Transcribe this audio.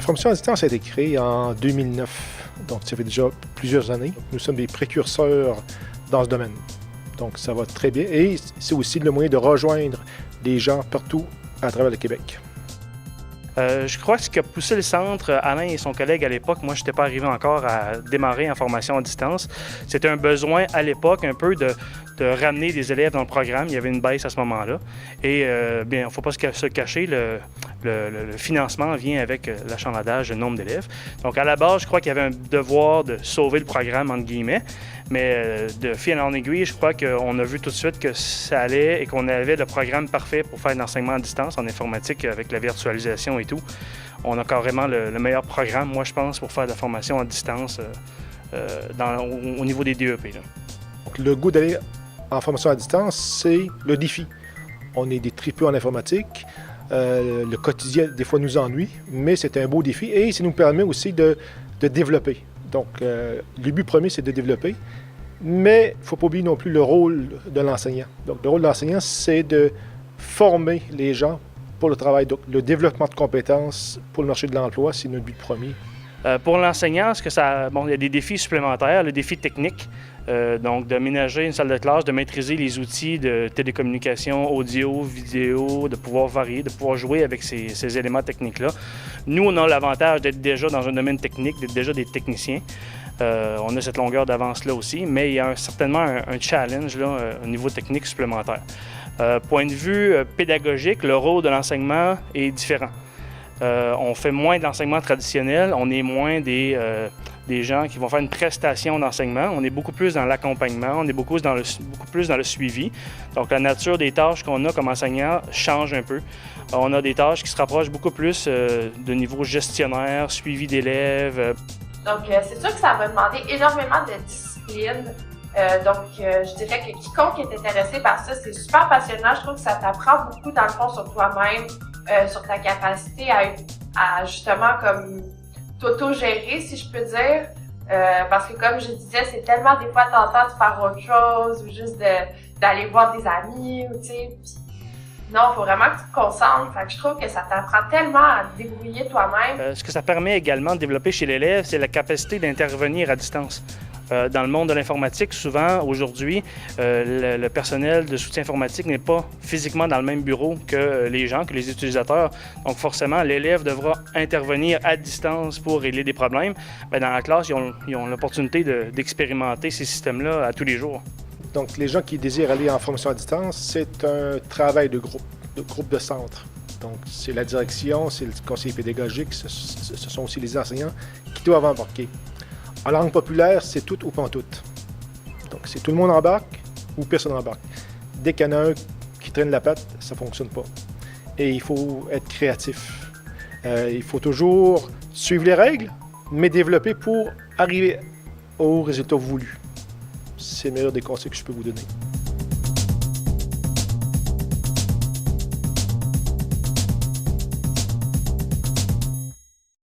formation à distance a été créée en 2009, donc ça fait déjà plusieurs années. Nous sommes des précurseurs dans ce domaine, donc ça va très bien. Et c'est aussi le moyen de rejoindre des gens partout à travers le Québec. Je crois que ce qui a poussé le centre, Alain et son collègue à l'époque, moi je n'étais pas arrivé encore à démarrer en formation à distance, c'était un besoin à l'époque un peu de ramener des élèves dans le programme. Il y avait une baisse à ce moment-là. Et bien, il ne faut pas se cacher, le financement vient avec l'achalandage, le nombre d'élèves. Donc à la base, je crois qu'il y avait un devoir de sauver le programme, entre guillemets. Mais de fil en aiguille, je crois qu'on a vu tout de suite que ça allait et qu'on avait le programme parfait pour faire de l'enseignement à distance en informatique avec la virtualisation et tout. On a carrément le meilleur programme, moi, je pense, pour faire de la formation à distance au niveau des DEP. Là. Donc, le goût d'aller en formation à distance, c'est le défi. On est des tripeux en informatique. Le quotidien, des fois, nous ennuie, mais c'est un beau défi et ça nous permet aussi de développer. Donc, le but premier, c'est de développer, mais il ne faut pas oublier non plus le rôle de l'enseignant. Donc, le rôle de l'enseignant, c'est de former les gens pour le travail. Donc, le développement de compétences pour le marché de l'emploi, c'est notre but premier. Pour l'enseignant, il y a des défis supplémentaires, le défi technique, donc d'aménager une salle de classe, de maîtriser les outils de télécommunication, audio, vidéo, de pouvoir varier, de pouvoir jouer avec ces éléments techniques-là. Nous, on a l'avantage d'être déjà dans un domaine technique, d'être déjà des techniciens. On a cette longueur d'avance-là aussi, mais il y a certainement un challenge là, au niveau technique supplémentaire. Point de vue pédagogique, le rôle de l'enseignement est différent. On fait moins de l'enseignement traditionnel, on est moins des gens qui vont faire une prestation d'enseignement. On est beaucoup plus dans l'accompagnement, on est beaucoup plus dans le suivi. Donc, la nature des tâches qu'on a comme enseignant change un peu. On a des tâches qui se rapprochent beaucoup plus de niveau gestionnaire, suivi d'élèves. Donc, c'est sûr que ça va demander énormément de discipline. Je dirais que quiconque est intéressé par ça, c'est super passionnant. Je trouve que ça t'apprend beaucoup, dans le fond, sur toi-même, sur ta capacité à justement comme t'auto-gérer, si je peux dire. Parce que comme je disais, c'est tellement des fois tentant de faire autre chose ou juste d'aller voir des amis, ou tu sais. Non, il faut vraiment que tu te concentres. Fait que je trouve que ça t'apprend tellement à te débrouiller toi-même. Ce que ça permet également de développer chez l'élève, c'est la capacité d'intervenir à distance. Dans le monde de l'informatique, souvent, aujourd'hui, le personnel de soutien informatique n'est pas physiquement dans le même bureau que les gens, que les utilisateurs. Donc, forcément, l'élève devra intervenir à distance pour régler des problèmes. Bien, dans la classe, ils ont l'opportunité d'expérimenter ces systèmes-là à tous les jours. Donc, les gens qui désirent aller en formation à distance, c'est un travail de groupe de centre. Donc, c'est la direction, c'est le conseiller pédagogique, ce sont aussi les enseignants qui doivent embarquer. En langue populaire, c'est tout ou pantoute. Donc, c'est tout le monde embarque ou personne n'embarque. Dès qu'il y en a un qui traîne la patte, ça ne fonctionne pas. Et il faut être créatif. Il faut toujours suivre les règles, mais développer pour arriver au résultat voulu. C'est le meilleur des conseils que je peux vous donner.